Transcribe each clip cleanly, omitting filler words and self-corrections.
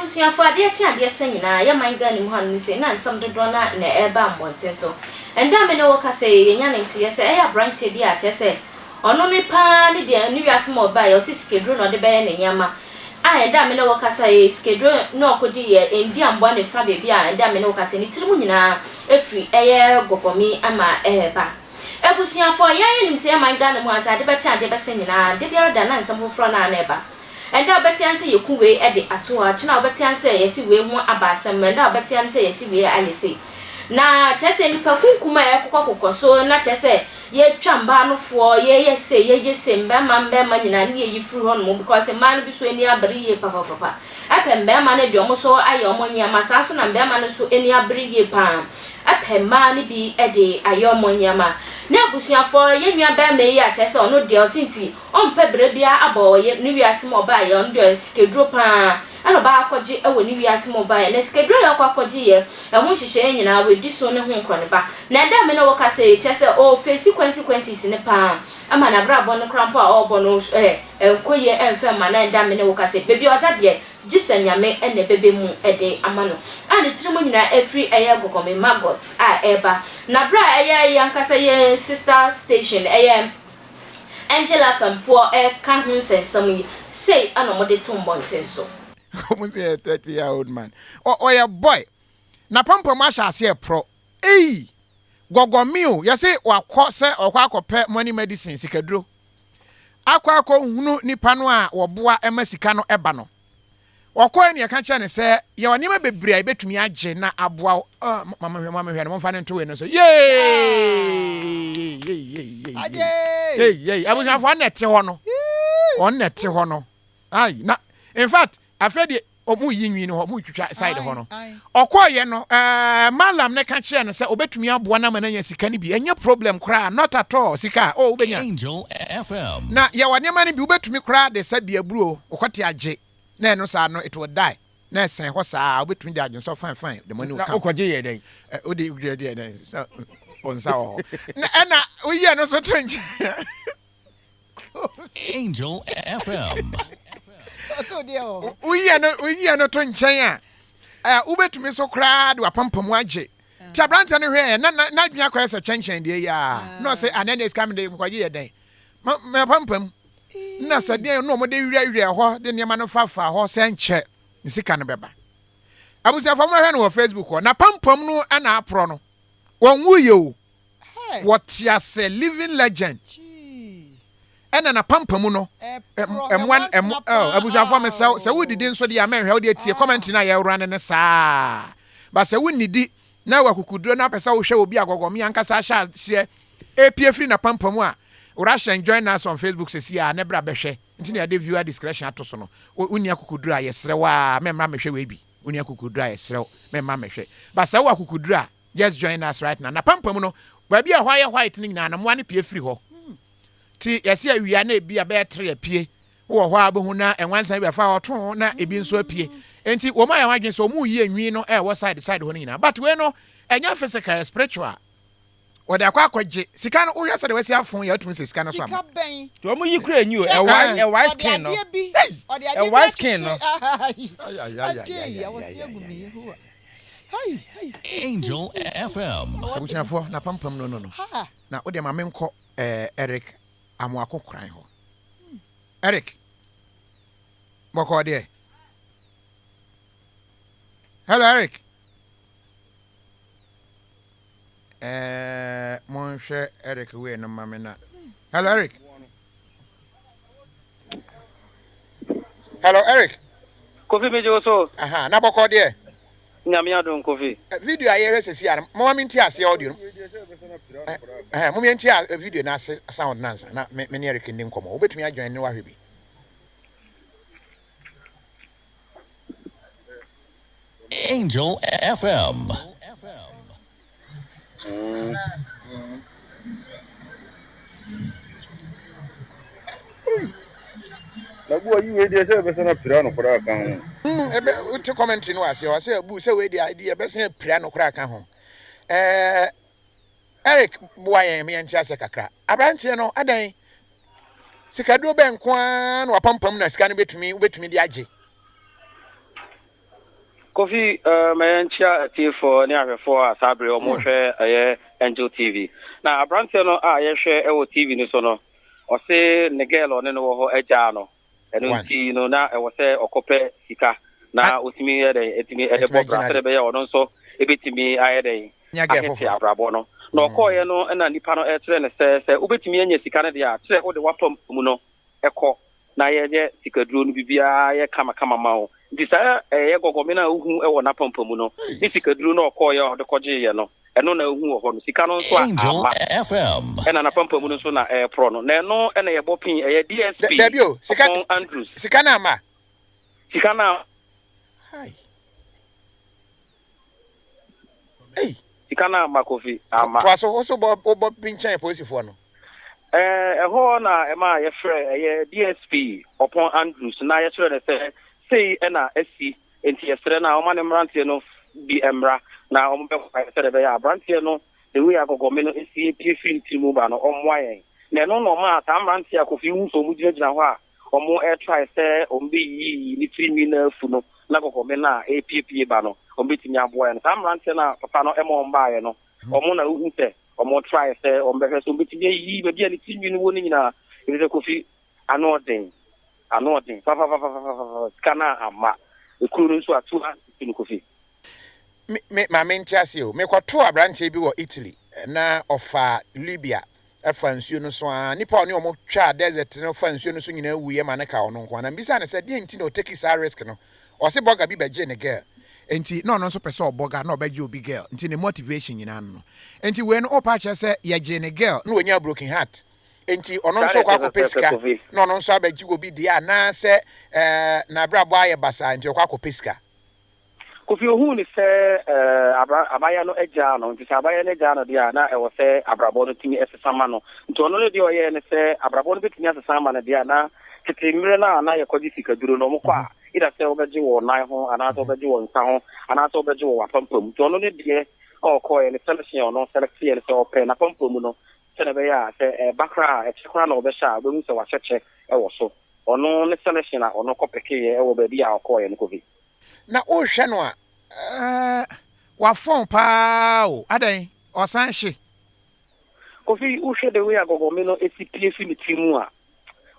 busia for ade chi ade sen na ya manga ni mu han ni se na nsam dodo na eba mbonten so enda me ne wo ka se ye nya ne ntie se ya branch bi a che se ono ni pa ni de ni wiase mo ba yo si schedule no de be ye ne nyama a enda me ne wo ka se schedule no okodi ye endi ambo ne fa be bi a enda me ne wo ka se ni tiri mu nyina efri eye gopomi ama eba ebusia for ya ye nim se ya manga ne mu asa de be chi ade be sen nyina de biara da na nsam hofro na eba enda obetian se yekuwe e de ato a china obetian se yesi we hu abasem enda obetian se yesi we ayese na chese nipa kunkuma e kokoko so na chese ye twamba no fo ye yese mbema nyina ne yi furu ho no because man bi so eni abri ye papa apembe ma ne de omo so aye omo nya masa so na mbema no so eni abri ye pa apemma ne bi e de aye omo nya ma na busuafo ye nwa ba me ya chese ono de osinti ompe brebia abo ye ni wiase mo ba ye on de skedro pa ana ba akwaji ewo ni wiase mo ba ye na skedro ye akwaji ye ehun hihye nyina we di so ne ho nkro ne ba na nda me na wo ka se chese o face consequences ne pa ama na bra bon krampo a obo no enkoye emfe ma na nda me na wo ka se bebi oda de gisanyame ene bebe mu ede amano ani tirimo nyina every eye gogome màggot a eba na bra eye yankasa ye sister station eye Angela from for kan hu sesam say anomode tombonten so almost a 30-year-old man or your boy na pampa masha se pro gogomio you say wa kwa se akwakope money medicine sikaduro akwako hunu nipa no a wo boa emasika no eba no wakọ eni aka kya ne se ye woni ma bebre a betumi age na aboa mama hwe no mfa ne nto we no so abuja fo nete ho no on nete ho no ai na in fact afedi omu yinwi no omu twitwa side ho no okoye no malam ne ka kya ne se obetumi aboa na mananya sika ne bi enya problem kra not at all sika ubenya Angel FM na ye woni ma ne bi obetumi kra de sabi aburo okote age na no sa no it will die na sen ho sa obetun di adwon so fine the money will come okoje ye den o de ugre de den so on sa ho na oyi no so trench Angel FM so de o oyi no to nchen a obetumi so kra de wapampam age ti abrante no hwe na dwua kwa se chenchen de ya no say anene is coming de kwaje ye den me pampam na sadie no mo de wiawia ho de niam no fafa ho senche nsika no beba abusia fam hwe no Facebook ho na pampam no ana apro no wonwu ye o what ya say living legend ena na pampam no abusia fam se wudidi nso de ya menhwe wo de tie comment na ye wura ne saa ba se wunidi na wakukuduro na pesa wo hwe obi agogom yankasa sha se epie free na pampam a Russian join us on Facebook says ya nebra behwe nti na de viewer discretion atoso no unia kukudura yesrewa memra mehwe we bi unia kukudura yesrew memra mehwe ba sa wa kukudura just join us right now na pampam no ba bia hwaye white ni na mo ane pie free ho ti yesi awia na bia be tre pie wo hwa abohu na enwansan bia fa oto na ebi nso apie enti wo ma ya wadwen so mu yi enwi no wo side ho nyina but we no enya physical spiritual Wode akwaje sika no uhwe sede wasi afon ya otumi sika no so am. Sika ben. To mo yi kura nyu e wise skin no. E wise skin no. Angel FM. Abuchafo na pampam no. Na wode ma menko Eric amoako kran ho. Eric. Boko de. Hello Eric. Monshe Eric we no mamena. Hello Eric. Hello Eric. Kofi mejo so. Aha, na boko de. Nyame adon Kofi. Video aye resesi ya. Mama minti ase audio. Mama minti video na sound nansa. Na me Eric ndi nkomo. Obetumi adwan ni wahwe bi. Angel FM. Lagu ayi we dey say be say na pira no kora kan ho. Ebe uti commentary no ase o say bu say we dey idea be say pira no kora kan ho. Eric boy me ntia se kakra. Abrantie no adan sikaduro be nko an wapampam na sika no betumi di age. Kofi, mentia T4 near for Sabri or Moshe, Angel TV. Now, a Brantiano, I share our TV Nisono, or say Negel or Neno Ejano, and you see, no, now I was say or Cope Sika. Now, with me at the Bob or so, a bit to me, I had a Yagabono. No, Koyano and Nipano Etren says, Ubit me and Sikanadia, say all the Wapom Muno, Echo, Naya, Sikadrun, Bibia, Kama Mao. Desire a gomina who ever napon pomuno. If you could do no call your the Cogiano, and no who on Sicano Angel FM. and an upon pomunusona air prono. No, and a bopping a DSP. Debut, Andrews. Sikanama. Sicana. Hi. Hey. Sicana Makofi. Was also Bob Pinchay Posifono. A horna, Emma, a DSP upon Andrews, and I say. Say ena SC enti yesre na o manem rantie no bi emra na o mbe kwa yesre be ya brantie no the way agogome no SC pfi ntimu ba no o mwaye na no no ma ta rantie akofi hu so mu gyina ho a o mo e try say o mbe yi ni trimi na fu no na agogome na APP ba no o mbe timi aboa no ta rantie na papa no e mo mba ye no o mo na hu se o mo try say o mbe so mbe timi yi be bia ni trimi no woni nyina e be kofi anodin anointing. Kana ama. Ekuru so atu in Kofi. My main chassis, me kwa 2 abranche bi wo Italy na ofa Libya. Afa nsuo no so a nipa oni omo twa desert no fa nsuo no so nyina wuye ma ne ka ono nko na mbisa na se de enti na o take sa risk no. O se boga bi beje ne girl. Enti no no so pese oboga na obeje obi girl. Enti ne motivation nyina no. Enti we no opa che se ye je ne girl no onya broken heart. Enti ono nso kwa kopeska no ono nso abaji obi dia na se na brabo aye basa enti kwa kopeska Kofi ohu ni se abaya no eja no nti abaya no eja no dia na e wo se abrabo no timi esesama no nti ono no dia oye ne se abrabo no betimi asesama na dia na tetemire na ye kodi sika duro no mo kwa ida se obeji wo nai ho ana to obeji wo nsa ho ana to obeji wo wapampam nti ono ne dia o ko ye ne selection no selection se open na pampam no ya se bakra ekra na obesha be mu se wa cheche e wo so ono ne selection na ono kopeke ye e wo ba bia akoye ne kofi na o hwe no a wa fon pa o adan o san hye kofi o hwe de we agogome no etipie fi mitimu a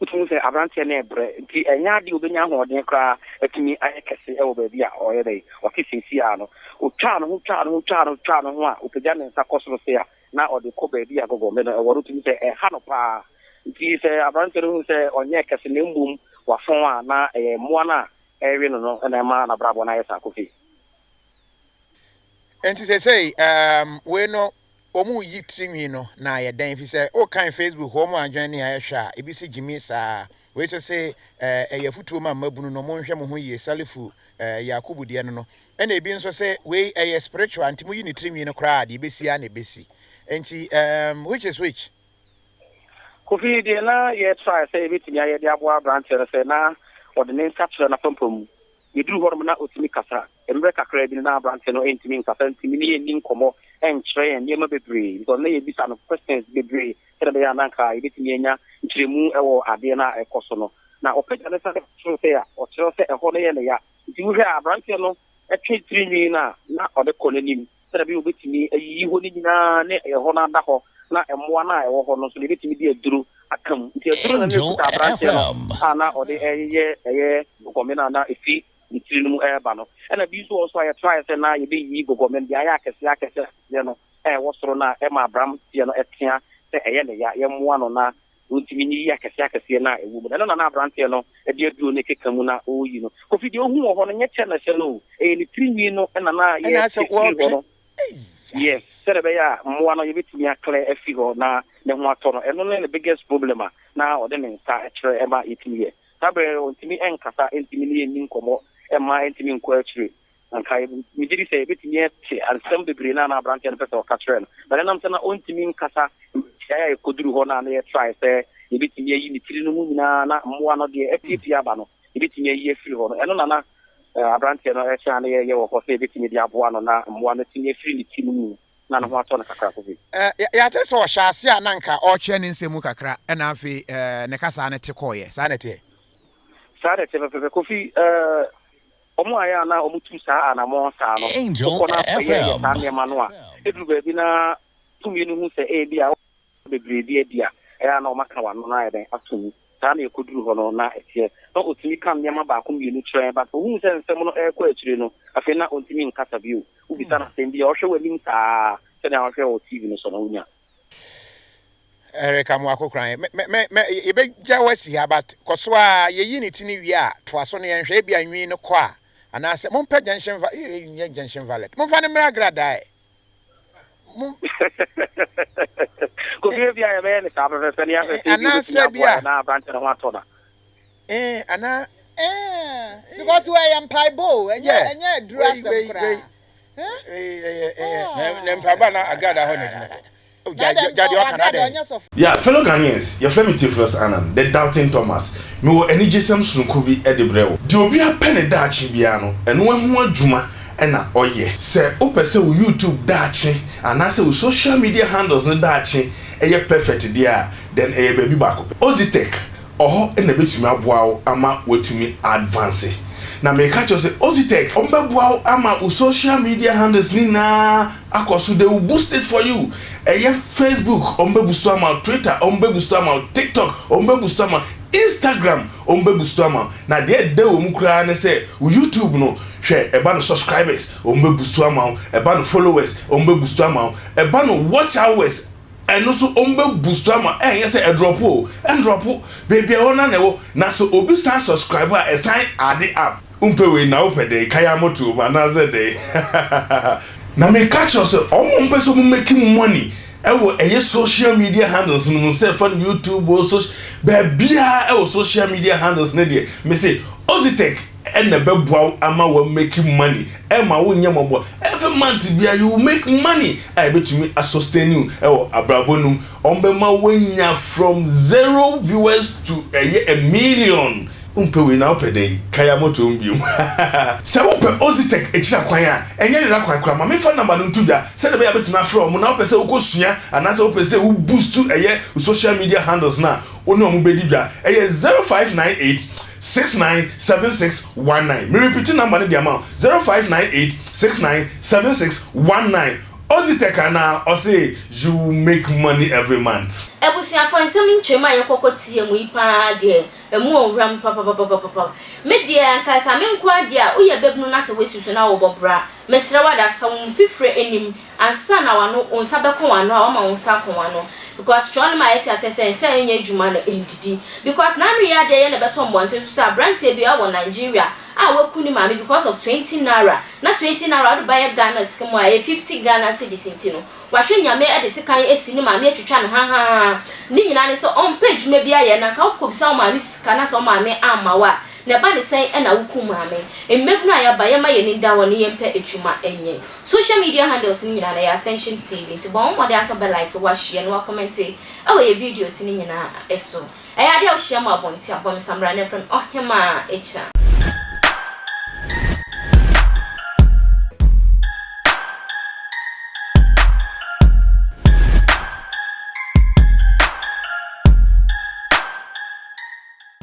utumu se abrantie na ebre nti enya de obenya hoden kra atumi ayekese e wo ba bia oye dai o kisisi a no o twa no ho a opegya ne nsa kosoro se a na odi ko baby agogome no eworu tumi se ha no pa nti se abranche no se onye kese na mbum wa fon a na moa na ewe no na ma na brabo na yesa kofi enti se we no omu yi trinwi no na ye dan fi se o kan Facebook o mu adwan ne ya hwa e bi se gimi sa we so se ye futuo ma mabunu no mo nhwe mo ho ye salifu Yakubu de no ena e bi nso se we spiritual anti mu yi ni trinwi no kra de be si a na be si enti which is which kofi de na ye try say bitimi aye de abo branch say na ordinance capture na pompom ye duru horo na otimi kasa emre kakra bi na branch no entimi kasa entimi ni ni nkomo enchre en ye ma bebre because na ye bisa no questions bebre tell be ya na nka ye bitimi enya nchiremu ewo ade na ekoso no na opega na say ya o tro say eho na ye na ya nti wo hwa branch no etwe trinwi na ode konanim tell be obetimi ayi ho ni nyina na eho na da ho na emwa na ewo ho no so le bitimi di aduru akam nti aduru na ne ta branch no ana ode eye gomena na efi nitiri mu eba no ena bi so also ya try say na ye be yi gogomen dia ya kese ye no wo soro na ma abram tie no etia say eye ne ya ye moa no na untimi ni ya kese na ewu mu na abram tie no e de aduru ne kekamu na oyi no kofi de ohu ho no nye che na se no nitiri ni no na ye no yes serebe ya moa no ye betimi akle afi ho na ne ho ato no eno ne the biggest problem na ode ne nsa ekere ema itimi tabe ontimi enkasa entimi ni eni nkomo ema entimi nko akire anka mi diri say betimi ete ansem bebre na branch en pese o katre no but na mse na ontimi nkasa ya ekoduru ho na ye try say ye betimi yi ni tiri no mu nyina na moa no de apipi aba no ye betimi yi afiri ho no eno na branch no e cha na ye wo ko say betimi di aboa no na moa no timi afiri ni tiri mu na no ho ato na kakra ko bi ya te so hyase ananka o kye ne nsemu kakra na afi ne kasa ne te koye sa ne te Sare te pepe kofi omo aya na omo tu sa anamo sa no Angel ko na fa ye FM. sa ne ma no a edu ba bi na tumi no hu se e bia bebre bi dia ya na o maka wa no na ya den atumi sa na ekoduru ho no na etie no otumi kan ne ma ba ko mi nu tren ba so hu se nsem no e ko atire no afi na ontumi nkasa bi o ubi sa na sem bia o hwe wani sa se na o hwe o TV no so na unya Erika Mwako crying. You beg Jawasi about Koswa, ye unity ni via, Twason and Shabi and you no qua. And I said, Mumpa Junction Valet. Mumfana Meragra die. Go here via a man, and I said, yeah, now branch and one tona. And I, because we am paibo, and yeah, dress Nempabana, I got a hundred. Yeah, fellow Ghanaians, your friend Tvgh Anan, the doubting Thomas. Me wo any jesem sunkubi edebrew. Di obi apene dachi biano, and one more juma and na oye. Se opese wo YouTube dachi, and I say wo social media handles no dachi, eye perfect dia, then eye baby back. Ozitech, oho ene betumi aboa ama wetumi advance. Na me catch you say Ozitech ombeboa ama u social media handles ni na akoso they will boost it for you. Facebook ombebusto ama Twitter ombebusto ama TikTok ombebusto ama Instagram ombebusto ama na de wo mu kura ne say YouTube no hwe eba no subscribers ombebusto ama eba no followers ombebusto ama eba no watch hours and also ombebusto ama yes say drop baby e wona na wo na so obi san subscriber e sign add up umpewe na opede kaya moto na ze de na me catch us omo mpeso mu making money ewo social media handles no say for YouTube or social bia social media handles na de me say Ozitech and the beboa ama we making money ma wo nyambo every month bia you make money I bet me a sustain you ewo abrabonum ombema wonya from 0 viewers to a million umpewe na opede kaya moto mbium se wope Ozitech echira kwan a enye rira kwan kra ma me fa number no ntubia se de be abetuna from na opese ukosua anase opese u boost social media handles na oni omu bedidwa 0598 697619 me repeat number no the amount 0598 697619 Ozitech na o say you make money every month. Ebusia for nsem ntwema ye kokotie mu ipa de emu onwram papa me de anka me nkwa de a uye bebnu na se wesusu na wo bobra mesre wada sam fifre enim ansa na wano onsa beko wano a ma onsa ko wano because tron ma yeti asese nse enye adwuma na endidi because na no ya de ye na beto mbonte so sa brand e bia wo Nigeria a wakuni mami because of 20 naira na 20 naira do buy Ghana skimu a 50 Ghana cedis ntino wahwe nyame e de sekan esi ni mami atwetwa ne ha ni nyina ne so on page me bia ye na ka kokobisa o mami sika na so mami amawa na ba ne sen e na wuku mami emmebnu a ya ba ye ma ye ni da woni ye mpe etwuma enye social media handles ni nyina na ya attention TV nti bon mo de aso be like wa share no comment e wa ye videos ni nyina eso e ya de o share mo abonti abon samra ne from ohema echa